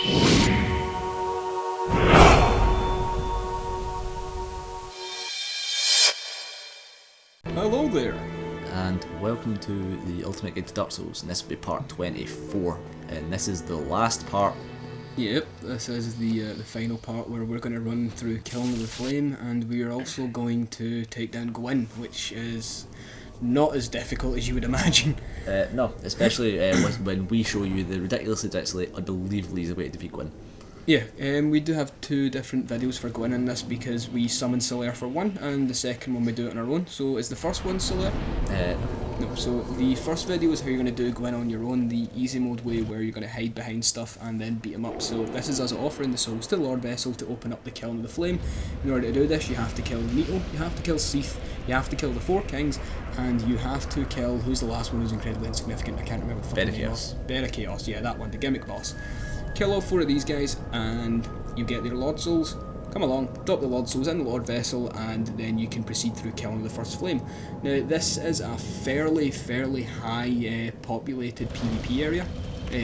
Hello there! And welcome to the Ultimate Guide to Dark Souls, and this will be part 24, and this is the last part. Yep, this is the final part where we're going to run through Kiln of the Flame, and we are also going to take down Gwyn, which is not as difficult as you would imagine. No, especially when we show you the ridiculously, unbelievably easy way to defeat Gwyn. Yeah, we do have two different videos for Gwyn in this because we summon Solaire for one, and the second one we do it on our own. So is the first one Solaire? No, so the first video is how you're going to do Gwyn on your own, the easy mode way where you're going to hide behind stuff and then beat him up. So this is us offering the souls to Lord Vessel to open up the Kiln of the Flame. In order to do this, you have to kill Neato, you have to kill Seath, you have to kill the Four Kings, and you have to kill, who's the last one who's incredibly insignificant? I can't remember the fucking name. Bear of Chaos, yeah, that one, the gimmick boss. Kill all four of these guys and you get their Lord Souls. Come along, drop the Lord Souls in the Lord Vessel, and then you can proceed through killing the first flame. Now this is a fairly high populated PvP area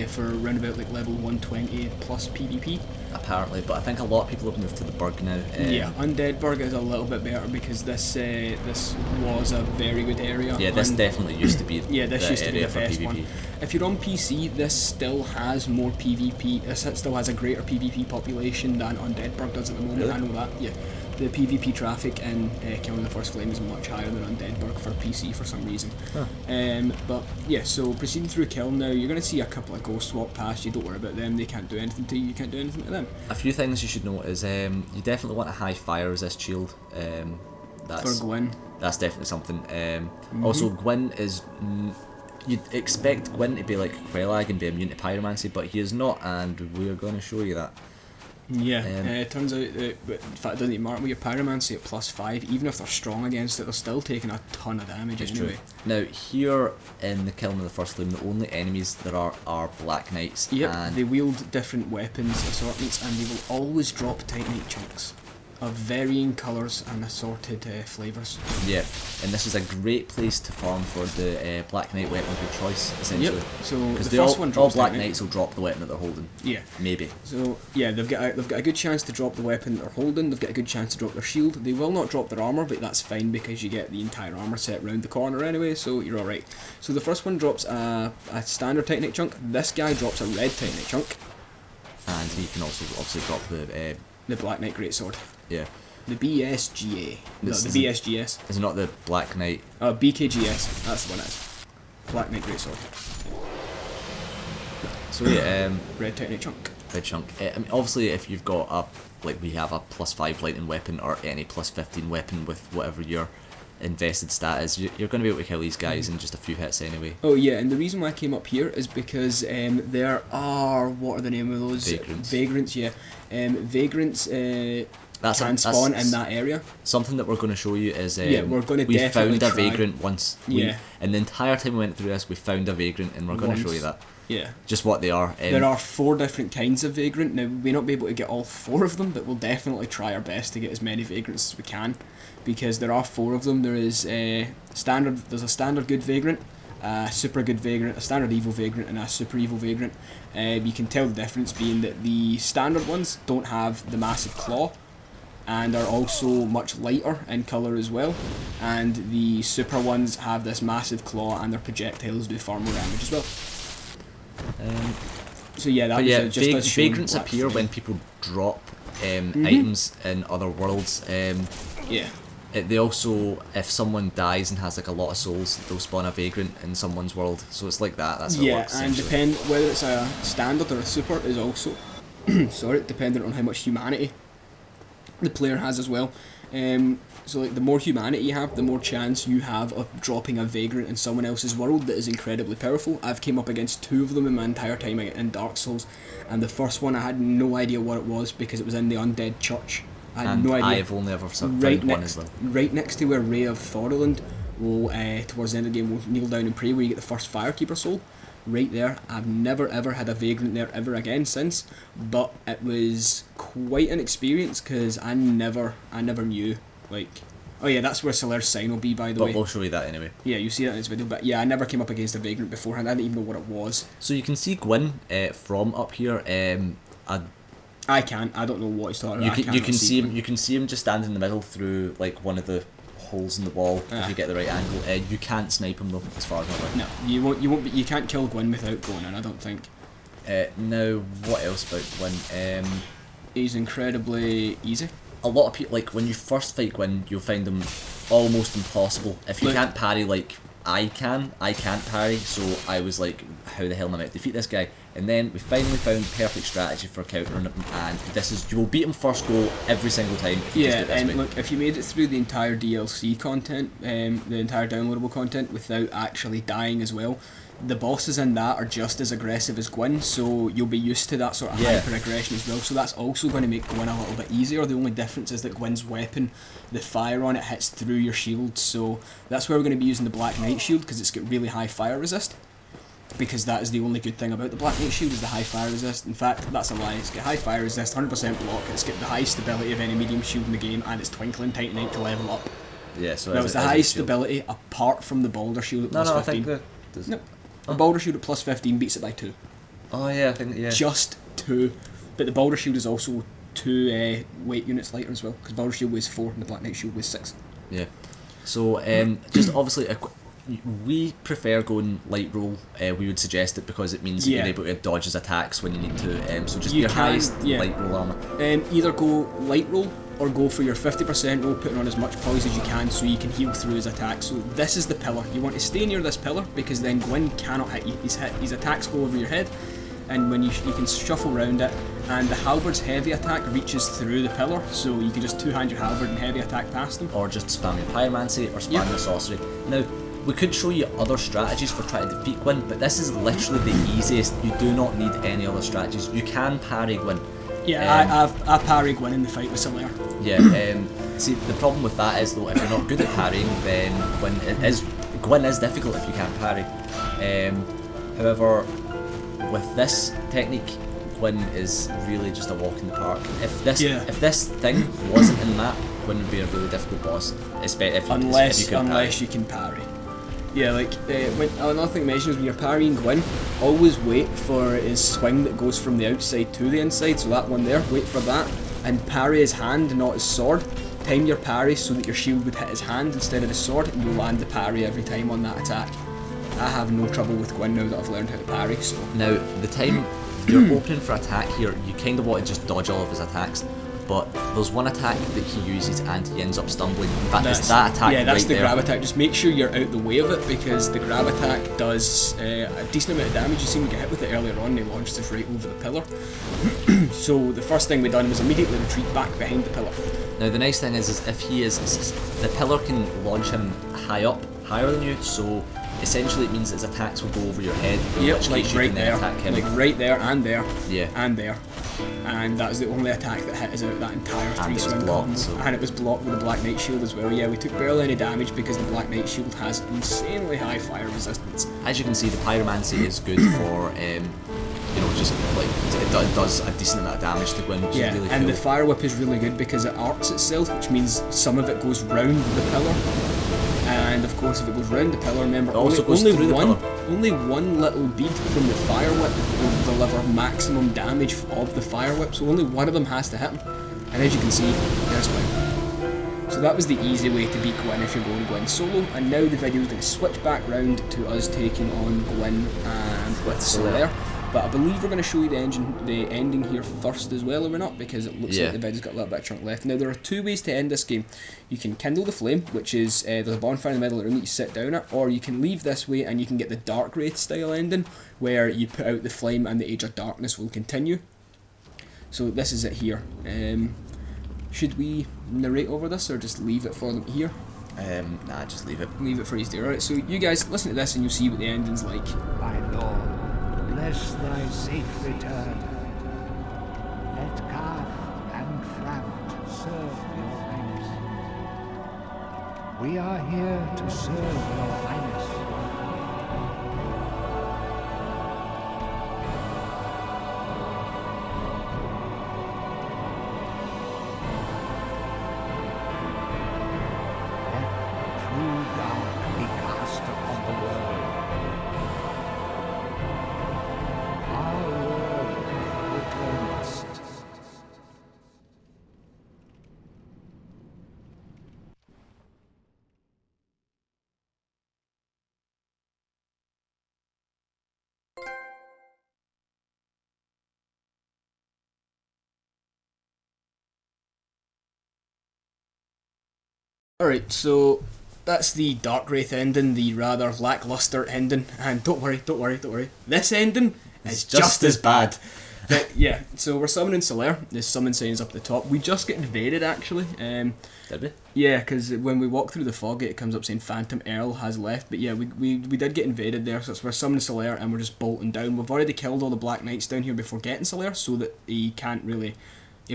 for around about like level 120 plus PvP. Apparently, but I think a lot of people have moved to the Burg now. Yeah, Undead Burg is a little bit better because this was a very good area. Yeah, this definitely used to be this used to be the best PvP. one. If you're on PC, this still has more PvP, this still has a greater PvP population than Undead Burg does at the moment. Really? I know that, yeah. The PvP traffic in Killing the First Flame is much higher than Undead Burg for PC for some reason. Huh. But yeah, so proceeding through Kiln now, you're going to see a couple of ghosts walk past you, don't worry about them, they can't do anything to you, you can't do anything to them. A few things you should know is you definitely want a high fire resist shield. That's, for Gwyn. That's definitely something. Also, Gwyn is... You'd expect Gwyn to be like Quelag and be immune to pyromancy, but he is not, and we're going to show you that. Yeah, it turns out that, in fact, it doesn't even matter with your pyromancy at +5, even if they're strong against it, they're still taking a ton of damage anyway. True. Now, here in the Kiln of the First Flame, the only enemies there are Black Knights. Yep, and they wield different weapons assortments, and they will always drop Titanite chunks of varying colours and assorted flavours. Yeah, and this is a great place to farm for the Black Knight weapon of your choice, essentially. Yep, so the Because first one drops all Black Titanite. Knights will drop the weapon that they're holding. Yeah. Maybe. So yeah, they've got a good chance to drop the weapon that they're holding. They've got a good chance to drop their shield. They will not drop their armour, but that's fine because you get the entire armour set round the corner anyway, so you're alright. So the first one drops a standard Titanite chunk. This guy drops a red Titanite chunk. And he can also obviously drop The Black Knight Greatsword. yeah. The BSGA. No, This the isn't- BSGS. Is it not the Black Knight? BKGS. That's the one it is. Black Knight Greatsword. So yeah, Red Titanite chunk. red chunk. I mean, obviously, if you've got we have a +5 lightning weapon or any +15 weapon with whatever your invested stat is, you're going to be able to kill these guys in just a few hits anyway. Oh yeah, and the reason why I came up here is because there are, what are the name of those? Vagrants. Vagrants, yeah. Vagrants That's can spawn in that area. Something that we're going to show you is we're going to we definitely found a try. vagrant once. Yeah. And the entire time we went through this, we found a vagrant, and we're going to show you that. Yeah. Just what they are. There are 4 different kinds of vagrant. Now, we may not be able to get all 4 of them, but we'll definitely try our best to get as many vagrants as we can, because there are 4 of them. There is there's a standard good vagrant, a super good vagrant, a standard evil vagrant, and a super evil vagrant. You can tell the difference being that the standard ones don't have the massive claw, and are also much lighter in colour as well, and the super ones have this massive claw and their projectiles do far more damage as well. So yeah, that was just us showing vagrants Black appear Flame. when people drop items in other worlds. Yeah. They also, if someone dies and has like a lot of souls, they'll spawn a vagrant in someone's world. So it's like that. That's how it works. And essentially. whether it's a standard or a super is also sorry, dependent on how much humanity the player has as well. So like the more humanity you have, the more chance you have of dropping a vagrant in someone else's world that is incredibly powerful. I've came up against 2 of them in my entire time in Dark Souls, and the first one I had no idea what it was because it was in the Undead Church. I had no idea. I've only ever found one as well. Right next to where Ray of Thorland will, towards the end of the game, will kneel down and pray where you get the first Firekeeper soul. Right there. I've never ever had a vagrant there ever again since, but it was quite an experience because I never knew, like, oh yeah, that's where Solaire's sign will be, by the way. But we'll show you that anyway. Yeah, you see that in this video, but yeah, I never came up against a vagrant beforehand. I didn't even know what it was. So you can see Gwyn from up here. I can't. I don't know what he's talking about. You can see him. You can see him just standing in the middle through like one of the holes in the wall if you get the right angle. You can't snipe him though, as far as I'm aware. No, you won't. You won't. You can't kill Gwyn without going in. I don't think. Now, what else about Gwyn? He's incredibly easy. A lot of people, like when you first fight Gwyn, you'll find him almost impossible. If you can't parry like I can't parry. So I was like, how the hell am I meant to defeat this guy? And then we finally found the perfect strategy for countering him, and this is, you will beat him first go every single time. If you just do it this way. Look, if you made it through the entire DLC content, the entire downloadable content without actually dying as well, the bosses in that are just as aggressive as Gwyn, so you'll be used to that sort of hyper aggression as well, so that's also going to make Gwyn a little bit easier. The only difference is that Gwyn's weapon, the fire on it hits through your shield, so that's where we're going to be using the Black Knight shield, because it's got really high fire resist, because that is the only good thing about the Black Knight shield, is the high fire resist. In fact, that's a lie, it's got high fire resist, 100% block, it's got the highest stability of any medium shield in the game, and it's Twinkling Titanite to level up. Yeah, so now it's the highest stability apart from the Boulder shield at plus 15. No, the Boulder shield at plus 15 beats it by 2. Oh yeah, I think, yeah. Just 2. But the Boulder shield is also 2 weight units lighter as well, because Boulder shield weighs 4 and the Black Knight shield weighs 6. Yeah. So, just obviously, we prefer going light roll. We would suggest it because it means you're able to dodge his attacks when you need to. So just your highest light roll armor. Either go light roll or go for your 50% roll, putting on as much poise as you can so you can heal through his attacks. So this is the pillar. You want to stay near this pillar because then Gwyn cannot hit you. His attacks go over your head, and when you can shuffle around it, and the halberd's heavy attack reaches through the pillar, so you can just two-hand your halberd and heavy attack past them. Or just spam your pyromancy or spam your sorcery. Now, we could show you other strategies for trying to defeat Gwyn, but this is literally the easiest. You do not need any other strategies. You can parry Gwyn. Yeah, I parry Gwyn in the fight with Solaire. Yeah, see, the problem with that is though, if you're not good at parrying, then Gwyn is difficult if you can't parry. However, with this technique, Gwyn is really just a walk in the park. If this thing wasn't in the map, Gwyn would be a really difficult boss, especially if you can parry. Yeah, like, another thing to mention is when you're parrying Gwyn, always wait for his swing that goes from the outside to the inside, so that one there, wait for that, and parry his hand, not his sword. Time your parry so that your shield would hit his hand instead of the sword, and you'll land the parry every time on that attack. I have no trouble with Gwyn now that I've learned how to parry, so... Now, the time you're opening for attack here, you kind of want to just dodge all of his attacks, but there's one attack that he uses and he ends up stumbling. In fact, it's that attack that's right the there. grab attack. Just make sure you're out the way of it, because the grab attack does a decent amount of damage. You see me get hit with it earlier on, and he launched us right over the pillar. So the first thing we done was immediately retreat back behind the pillar. Now the nice thing is if he is, the pillar can launch him higher than you, so essentially it means his attacks will go over your head. Yep, like right there, attack him. like right there and there, yeah, and there. And that was the only attack that hit us out that entire and swing combo. And it was blocked with the Black Knight shield as well. Yeah, we took barely any damage because the Black Knight shield has insanely high fire resistance. As you can see, the pyromancy is good for just like it does a decent amount of damage to Gwyn, which is really and cool. the fire whip is really good because it arcs itself, which means some of it goes round the pillar. And of course, if it goes round the pillar, remember, only one little bead from the fire whip will deliver maximum damage of the fire whip, so only one of them has to hit him. And as you can see, there's Gwyn. So that was the easy way to beat Gwyn if you're going Gwyn solo, and now the video is going to switch back round to us taking on Gwyn and with Solaire. But I believe we're going to show you the ending here first as well, or we're not, because it looks like the video's got a little bit of chunk left. Now there are two ways to end this game. You can kindle the flame, which is there's a bonfire in the middle of the room that you sit down at, or you can leave this way and you can get the Dark Wraith style ending, where you put out the flame and the Age of Darkness will continue. So this is it here. Should we narrate over this or just leave it for them here? Nah, just leave it. Leave it for easy. Alright, so you guys listen to this and you'll see what the ending's like. My lord, bless thy safe return. Let Calf and Frout serve your highness. We are here to serve your highness. Alright, so that's the Dark Wraith ending, the rather lackluster ending, and don't worry, this ending is just as bad. But yeah, so we're summoning Solaire. The summon sign is up at the top. We just get invaded actually. Did we? Yeah, because when we walk through the fog gate, it comes up saying Phantom Earl has left. But yeah, we did get invaded there, so we're summoning Solaire and we're just bolting down. We've already killed all the Black Knights down here before getting Solaire, so that he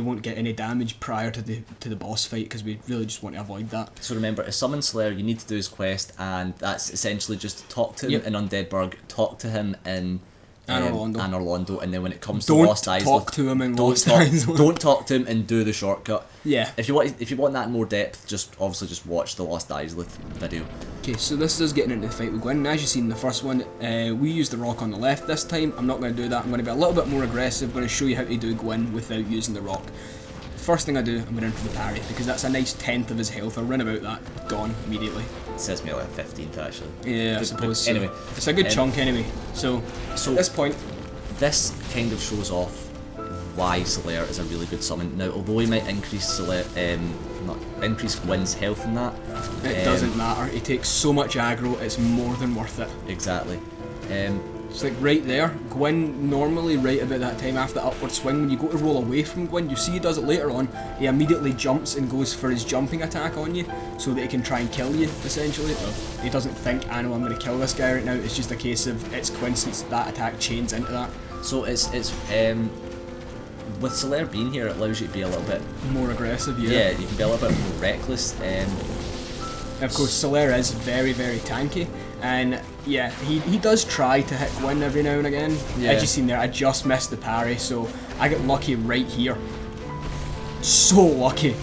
won't get any damage prior to the boss fight, because we really just want to avoid that. So remember, to summon Solaire, you need to do his quest, and that's essentially just talk to him in Undeadburg, talk to him in Anor Londo, and then when it comes to Lost Isles, don't talk to him in Lost Isles. Don't talk to him and do the shortcut. Yeah. If you want that in more depth, just watch the Lost Isles video. Okay, so this is us getting into the fight with Gwyn, and as you've seen in the first one, we used the rock on the left. This time, I'm not going to do that. I'm going to be a little bit more aggressive. I'm going to show you how to do Gwyn without using the rock. First thing I do, I'm going in for the parry, because that's a nice 10th of his health. I'll run about that, gone immediately. It says me like 15th actually. Yeah, I suppose so. Anyway. It's a good chunk anyway. So at this point, this kind of shows off why Solaire is a really good summon. Now, although he might increase Gwyn's health in that, it doesn't matter. He takes so much aggro, it's more than worth it. Exactly. It's like right there, Gwyn normally right about that time after the upward swing, when you go to roll away from Gwyn, you see he does it later on, he immediately jumps and goes for his jumping attack on you, so that he can try and kill you, essentially. He doesn't think, I know I'm going to kill this guy right now, it's just a case of, it's coincidence that attack chains into that. So it's with Solaire being here, it allows you to be a little bit more aggressive, yeah, you can be a little bit more reckless. Of course, Solaire is very, very tanky, and yeah, he does try to hit Gwyn every now and again. Yeah. As you've seen there, I just missed the parry, so I got lucky right here. So lucky.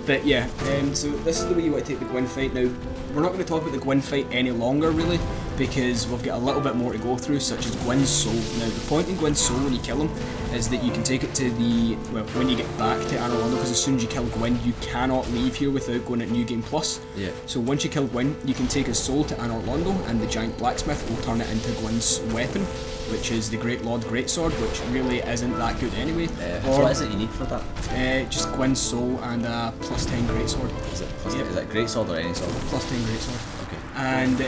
But yeah, so this is the way you want to take the Gwyn fight. Now, we're not going to talk about the Gwyn fight any longer, really, because we've got a little bit more to go through, such as Gwyn's soul. Now, the point in Gwyn's soul when you kill him is that you can take it to when you get back to Anor Londo, because as soon as you kill Gwyn, you cannot leave here without going at New Game Plus. Yeah. So once you kill Gwyn, you can take his soul to Anor Londo, and the giant blacksmith will turn it into Gwyn's weapon, which is the Great Lord Greatsword, which really isn't that good anyway. So what is it you need for that? Just Gwyn's soul and a +10 Greatsword. Is it Greatsword or any sword? +10 Greatsword. Okay. And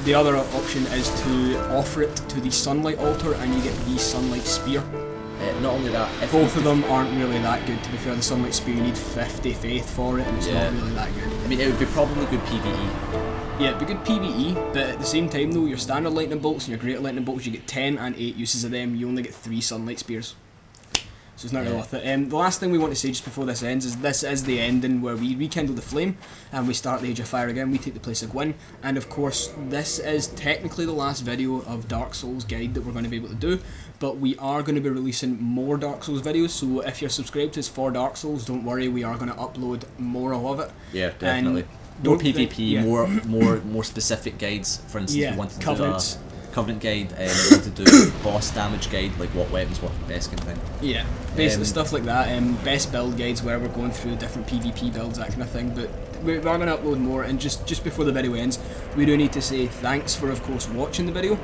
the other option is to offer it to the Sunlight Altar, and you get the Sunlight Spear. Not only that, both of them aren't really that good, to be fair. The Sunlight Spear, you need 50 faith for it, and it's not really that good. I mean, it would be probably good PvE. Yeah, it'd be good PvE, but at the same time though, your standard lightning bolts and your greater lightning bolts, you get 10 and 8 uses of them, you only get 3 Sunlight Spears. So it's not really worth it. The last thing we want to say just before this ends is this is the ending where we rekindle the flame and we start the Age of Fire again. We take the place of Gwyn, and of course this is technically the last video of Dark Souls guide that we're going to be able to do, but we are going to be releasing more Dark Souls videos, so if you're subscribed to us for Dark Souls, don't worry, we are going to upload more of it. Yeah, definitely. More PvP, more specific guides. For instance, if you wanted to do a Covenant guide, you want to do boss damage guide, like what weapons work best kind of thing. Yeah, basically stuff like that. Best build guides where we're going through different PvP builds, that kind of thing. But we're going to upload more, and just before the video ends, we do need to say thanks for, of course, watching the video,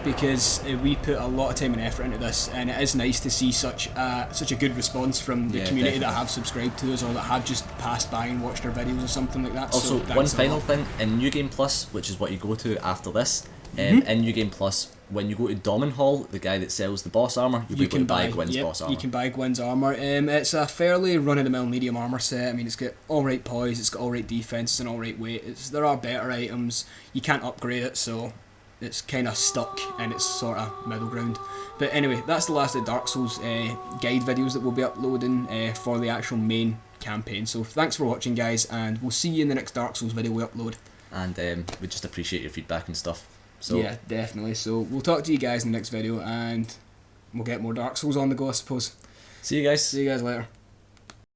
because we put a lot of time and effort into this, and it is nice to see such a good response from the community that have subscribed to us, or that have just passed by and watched our videos or something like that. Also, so one final thing, in New Game Plus, which is what you go to after this, in New Game Plus, when you go to Domin Hall, the guy that sells the boss armor, you'll be able to buy Gwyn's boss armor. You can buy Gwyn's armor. It's a fairly run-of-the-mill medium armor set. I mean, it's got alright poise, it's got alright defense, and alright weight. There are better items. You can't upgrade it, so it's kind of stuck in its sort of middle ground. But anyway, that's the last of Dark Souls guide videos that we'll be uploading for the actual main campaign. So thanks for watching, guys, and we'll see you in the next Dark Souls video we upload. And we just appreciate your feedback and stuff. So yeah, definitely. So we'll talk to you guys in the next video, and we'll get more Dark Souls on the go, I suppose. See you guys. See you guys later.